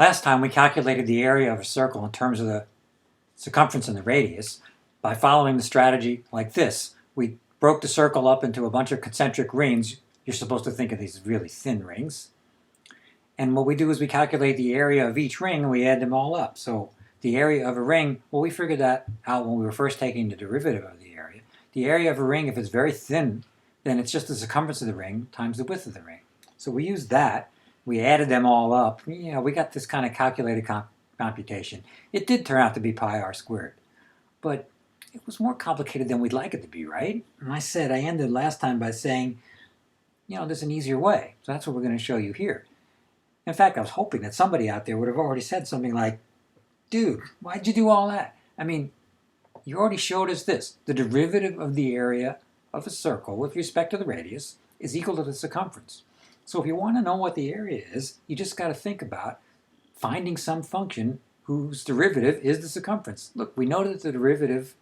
Last time we calculated the area of a circle in terms of the circumference and the radius by following the strategy like this. We broke the circle up into a bunch of concentric rings. You're supposed to think of these as really thin rings. And what we do is we calculate the area of each ring and we add them all up. So the area of a ring, well, we figured that out when we were first taking the derivative of the area. The area of a ring, if it's very thin, then it's just the circumference of the ring times the width of the ring. So we used that. We added them all up. Yeah, we got this kind of calculated computation. It did turn out to be pi r squared. But it was more complicated than we'd like it to be, right? And I ended last time by saying, there's an easier way. So that's what we're going to show you here. In fact, I was hoping that somebody out there would have already said something like, dude, why'd you do all that? I mean, you already showed us this. The derivative of the area of a circle with respect to the radius is equal to the circumference. So if you want to know what the area is, you just got to think about finding some function whose derivative is the circumference. Look, we know that the derivative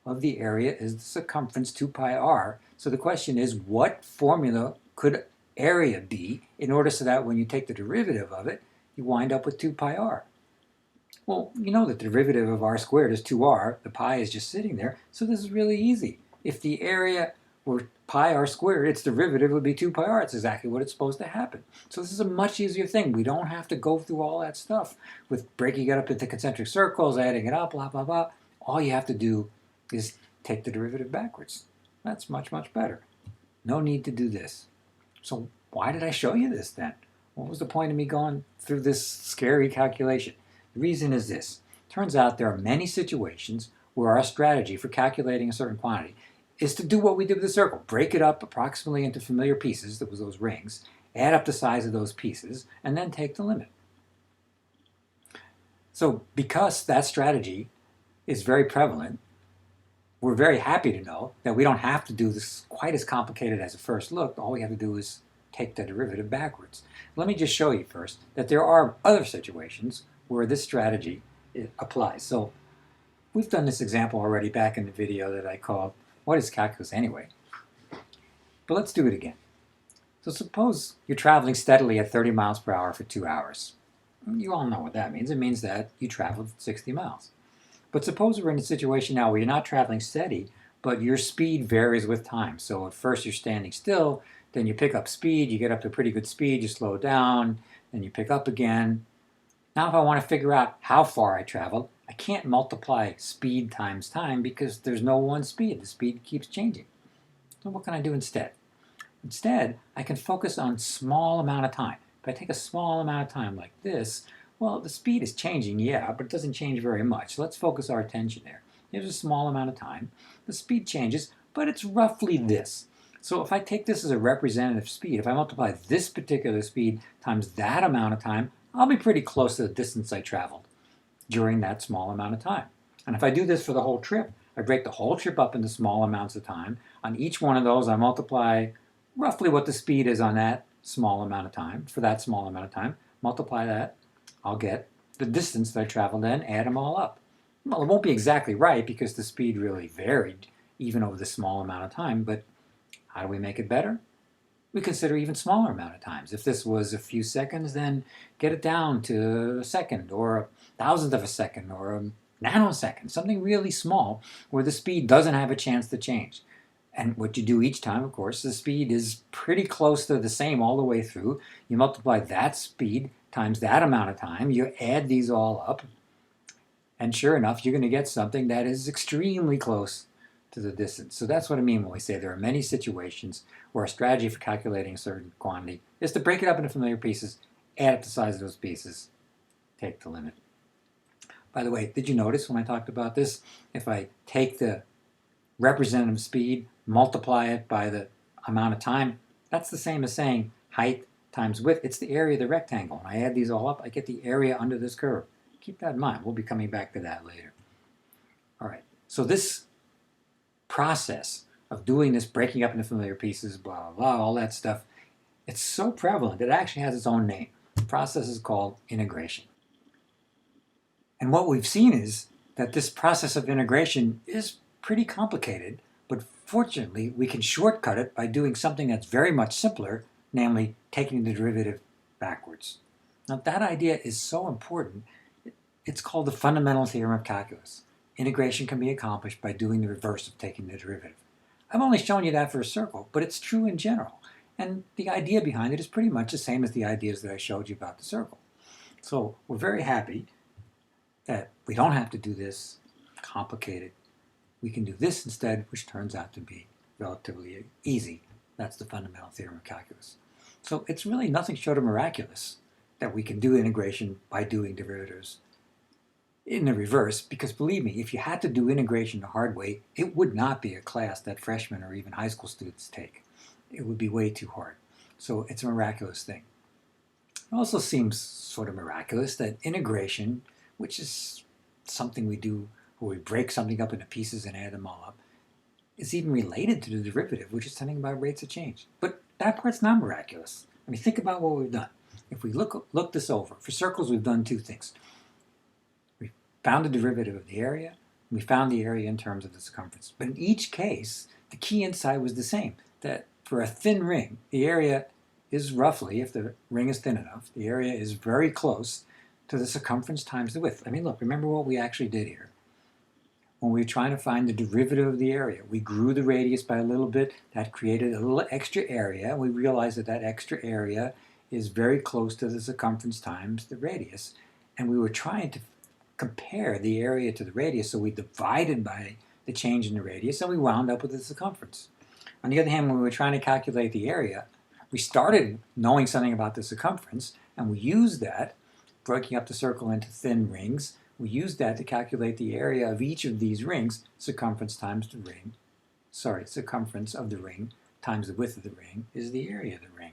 of the area is the circumference 2 pi r. So the question is, what formula could area be in order so that when you take the derivative of it, you wind up with 2 pi r? Well, you know that the derivative of r squared is 2r. The pi is just sitting there. So this is really easy. If the area were pi r squared, its derivative would be 2 pi r. It's exactly what it's supposed to happen. So this is a much easier thing. We don't have to go through all that stuff with breaking it up into concentric circles, adding it up, blah, blah, blah. All you have to do is take the derivative backwards. That's much, much better. No need to do this. So why did I show you this then? What was the point of me going through this scary calculation? The reason is this. Turns out there are many situations where our strategy for calculating a certain quantity is to do what we did with the circle. Break it up approximately into familiar pieces, that was those rings, add up the size of those pieces, and then take the limit. So because that strategy is very prevalent, we're very happy to know that we don't have to do this quite as complicated as a first look. All we have to do is take the derivative backwards. Let me just show you first that there are other situations where this strategy applies. So we've done this example already back in the video that I called What is Calculus Anyway? But let's do it again. So suppose you're traveling steadily at 30 miles per hour for 2 hours. You all know what that means. It means that you traveled 60 miles. But suppose we're in a situation now where you're not traveling steady, but your speed varies with time. So at first you're standing still, then you pick up speed, you get up to a pretty good speed, you slow down, then you pick up again. Now if I want to figure out how far I traveled, I can't multiply speed times time because there's no one speed. The speed keeps changing. So what can I do instead? Instead, I can focus on small amount of time. If I take a small amount of time like this, well, the speed is changing, yeah, but it doesn't change very much. So let's focus our attention there. Here's a small amount of time. The speed changes, but it's roughly this. So if I take this as a representative speed, if I multiply this particular speed times that amount of time, I'll be pretty close to the distance I traveled during that small amount of time. And if I do this for the whole trip, I break the whole trip up into small amounts of time. On each one of those, I multiply roughly what the speed is on that small amount of time, for that small amount of time. Multiply that, I'll get the distance that I traveled in, add them all up. Well, it won't be exactly right because the speed really varied even over the small amount of time, but how do we make it better? We consider even smaller amount of times. If this was a few seconds, then get it down to a second or a thousandth of a second or a nanosecond, something really small where the speed doesn't have a chance to change. And what you do each time, of course, the speed is pretty close to the same all the way through. You multiply that speed times that amount of time, you add these all up, and sure enough, you're going to get something that is extremely close to the distance. So that's what I mean when we say there are many situations where a strategy for calculating a certain quantity is to break it up into familiar pieces, add up the size of those pieces, take the limit. By the way, did you notice when I talked about this, if I take the representative speed, multiply it by the amount of time, that's the same as saying height times width. It's the area of the rectangle. When I add these all up, I get the area under this curve. Keep that in mind. We'll be coming back to that later. All right, so this process of doing this, breaking up into familiar pieces, blah, blah, blah, all that stuff, it's so prevalent, it actually has its own name. The process is called integration. And what we've seen is that this process of integration is pretty complicated, but fortunately we can shortcut it by doing something that's very much simpler, namely taking the derivative backwards. Now that idea is so important, it's called the Fundamental Theorem of Calculus. Integration can be accomplished by doing the reverse of taking the derivative. I've only shown you that for a circle, but it's true in general. And the idea behind it is pretty much the same as the ideas that I showed you about the circle. So we're very happy that we don't have to do this complicated. We can do this instead, which turns out to be relatively easy. That's the Fundamental Theorem of Calculus. So it's really nothing short of miraculous that we can do integration by doing derivatives in the reverse, because believe me, if you had to do integration the hard way, it would not be a class that freshmen or even high school students take. It would be way too hard. So it's a miraculous thing. It also seems sort of miraculous that integration, which is something we do where we break something up into pieces and add them all up, is even related to the derivative, which is something about rates of change. But that part's not miraculous. I mean, think about what we've done. If we look this over, for circles we've done two things. We found the derivative of the area, and we found the area in terms of the circumference. But in each case, the key insight was the same, that for a thin ring, the area is roughly, if the ring is thin enough, the area is very close to the circumference times the width. I mean, look, remember what we actually did here. When we were trying to find the derivative of the area, we grew the radius by a little bit. That created a little extra area. We realized that that extra area is very close to the circumference times the radius. And we were trying to compare the area to the radius, so we divided by the change in the radius, and we wound up with the circumference. On the other hand, when we were trying to calculate the area, we started knowing something about the circumference, and we used that, breaking up the circle into thin rings. We used that to calculate the area of each of these rings, circumference times the ring. Circumference of the ring times the width of the ring is the area of the ring.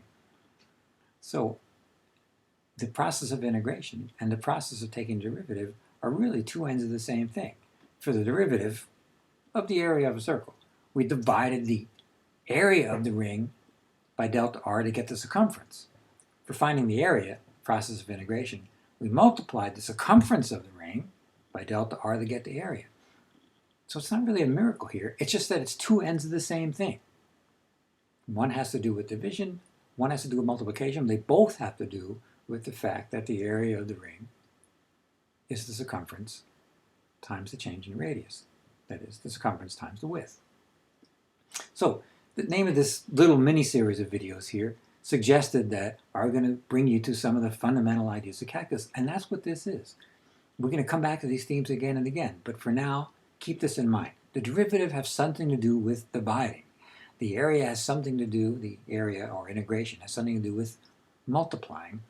So the process of integration and the process of taking derivative are really two ends of the same thing. For the derivative of the area of a circle, we divided the area of the ring by delta r to get the circumference. For finding the area, process of integration, we multiplied the circumference of the ring by delta r to get the area. So it's not really a miracle here. It's just that it's two ends of the same thing. One has to do with division, one has to do with multiplication. They both have to do with the fact that the area of the ring is the circumference times the change in radius. That is, the circumference times the width. So the name of this little mini-series of videos here suggested that are going to bring you to some of the fundamental ideas of calculus, and that's what this is. We're going to come back to these themes again and again, but for now, keep this in mind. The derivative has something to do with dividing. The area has something to do, the area or integration has something to do with multiplying,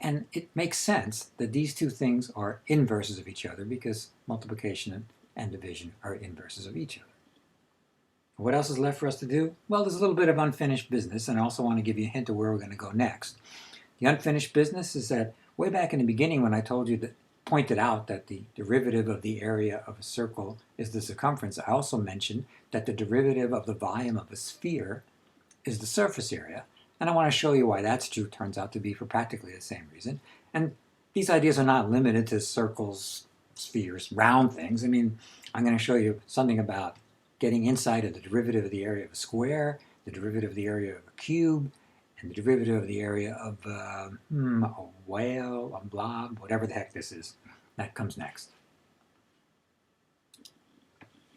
and it makes sense that these two things are inverses of each other because multiplication and division are inverses of each other. What else is left for us to do? Well, there's a little bit of unfinished business, and I also want to give you a hint of where we're going to go next. The unfinished business is that way back in the beginning when I told you that, pointed out that the derivative of the area of a circle is the circumference, I also mentioned that the derivative of the volume of a sphere is the surface area, and I want to show you why that's true. It turns out to be for practically the same reason. And these ideas are not limited to circles, spheres, round things. I mean, I'm going to show you something about getting insight of the derivative of the area of a square, the derivative of the area of a cube, and the derivative of the area of a whale, a blob, whatever the heck this is. That comes next.